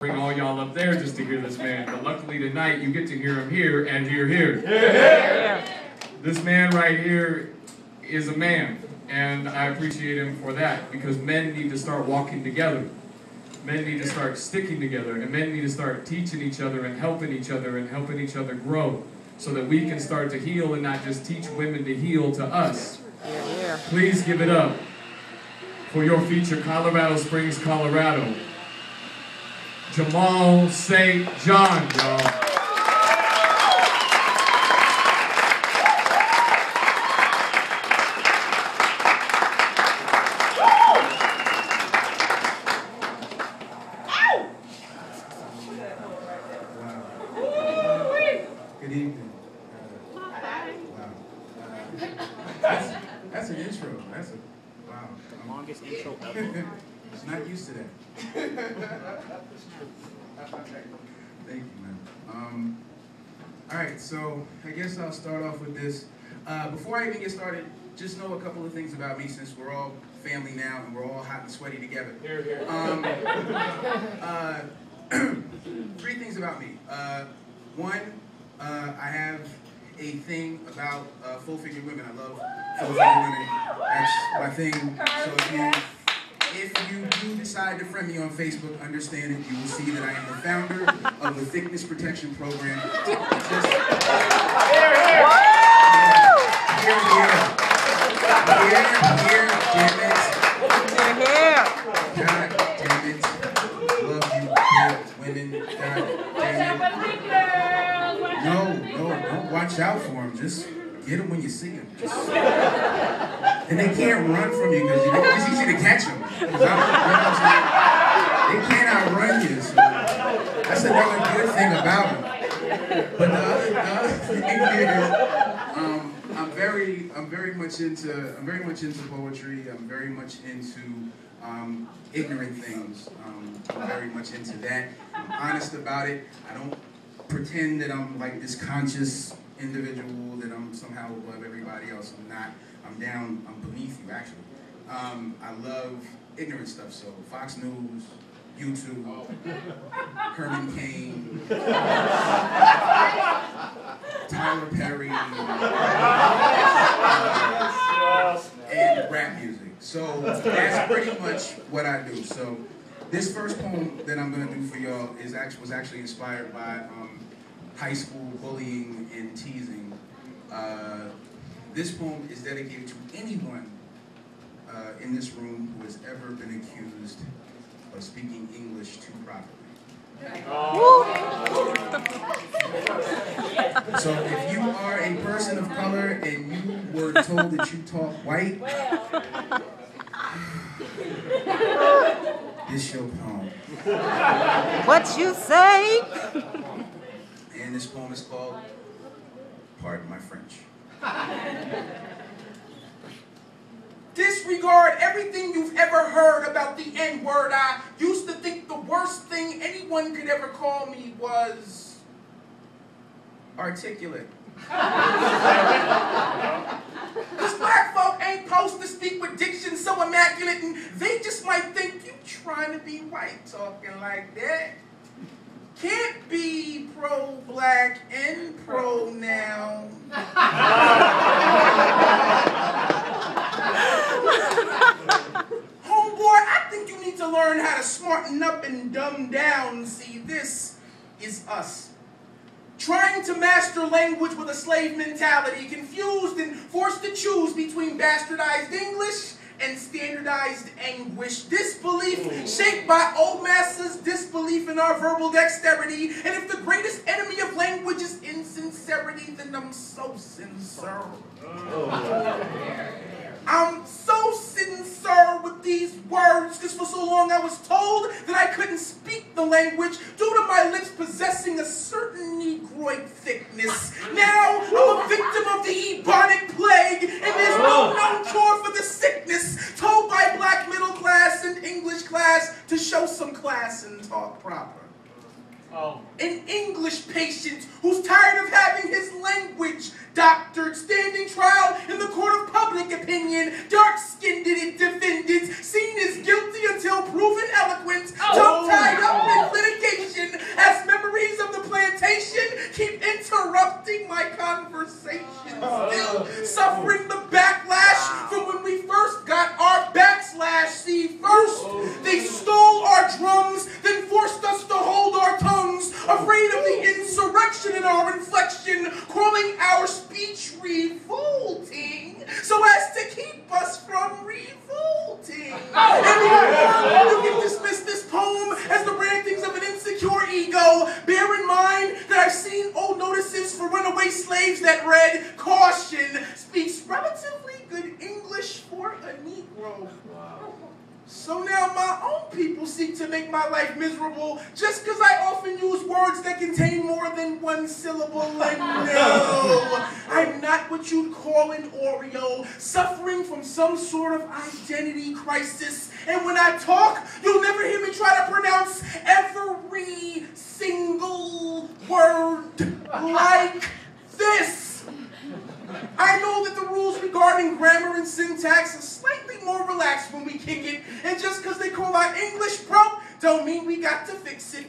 Bring all y'all up there just to hear this man, but luckily tonight you get to hear him here and here. Yeah. This man right here is a man, and I appreciate him for that, because men need to start walking together. Men need to start sticking together, and men need to start teaching each other and helping each other grow, so that we can start to heal and not just teach women to heal to us. Please give it up for your feature, Colorado Springs, Colorado. Jamaal St John, y'all. Good evening. Wow. That's an intro. That's a wow. Longest intro ever. Just not used to that. Thank you, man. All right, so I guess I'll start off with this. Before I even get started, just know a couple of things about me, since we're all family now and we're all hot and sweaty together. Three things about me. One, I have a thing about full-figured women. I love full-figured women. That's my thing. So if you do decide to friend me on Facebook, understand it. You will see that I am the founder of the Thickness Protection Program. Here, God damn it. Love you, women. God damn it. No, don't watch out for them. Just get them when you see them. And they can't run from you because it's easy to catch them. They can't outrun you. So that's another good thing about them. But the other thing is, I'm very much into poetry. I'm very much into ignorant things. I'm very much into that. I'm honest about it. I don't pretend that I'm like this conscious individual, that I'm somehow above everybody else. I'm not. I'm beneath you, actually. I love ignorant stuff, so Fox News, YouTube, Herman Cain, Tyler Perry, and rap music. So that's pretty much what I do. So this first poem that I'm gonna do for y'all was actually inspired by high school bullying and teasing. This poem is dedicated to anyone in this room who has ever been accused of speaking English too properly. So if you are a person of color and you were told that you talk white, this your poem. What you say? And this poem is called Pardon My French. Disregard everything you've ever heard about the N-word. I used to think the worst thing anyone could ever call me was articulate. Cause black folk ain't supposed to speak with diction so immaculate, and they just might think you trying to be white talking like that. Can't be pro-black and pro-now. Homeboy, I think you need to learn how to smarten up and dumb down. See, this is us. Trying to master language with a slave mentality, confused and forced to choose between bastardized English and standardized anguish. Disbelief shaped by old masters' disbelief in our verbal dexterity. And if the greatest enemy of language is insincerity, then I'm so sincere. I'm so sincere with these words, because for so long I was told that I couldn't speak the language due to my lips possessing a certain negroid thickness. Now I'm a victim of the ebonic plague, and there's no known cure for the sickness, told by black middle class and English class to show some class and talk proper. An English patient who's tired of having his language doctored, standing trial in the court of public opinion, dark-skinned defendants, seen as guilty until proven eloquent, tongue tied up in litigation. go. Bear in mind that I've seen old notices for runaway slaves that read, "Caution, speaks relatively good English for a Negro." Wow. So now my own people seek to make my life miserable just because I often use words that contain more than one syllable. And no, I'm not what you'd call an Oreo, suffering from some sort of identity crisis. And when I talk, you'll never hear me try to pronounce every single word like this. I know that the rules regarding grammar and syntax are slightly more relaxed when we kick it, and just because they call our English broke, don't mean we got to fix it.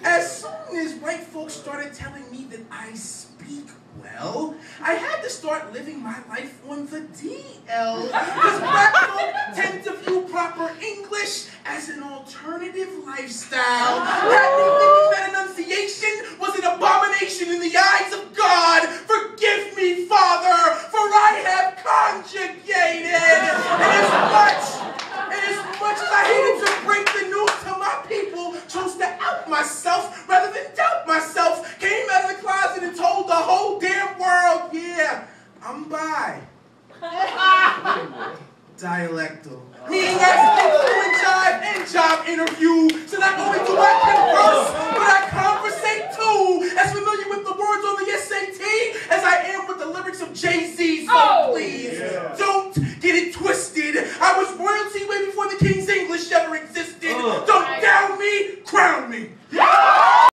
As soon as white folks started telling me that I speak well, I had to start living my life on the DL, because black folk tend to view proper English as an alternative lifestyle. Had me thinking that enunciation was an abomination in the eyes of God. Forgive me, Father, for I have conjugated. And as much as I hated to break the news to my people, chose to out myself rather than doubt myself, came out of the closet and told the whole damn world, yeah, I'm bi. Dialectal. Meaning I speak fluent jive and job interview.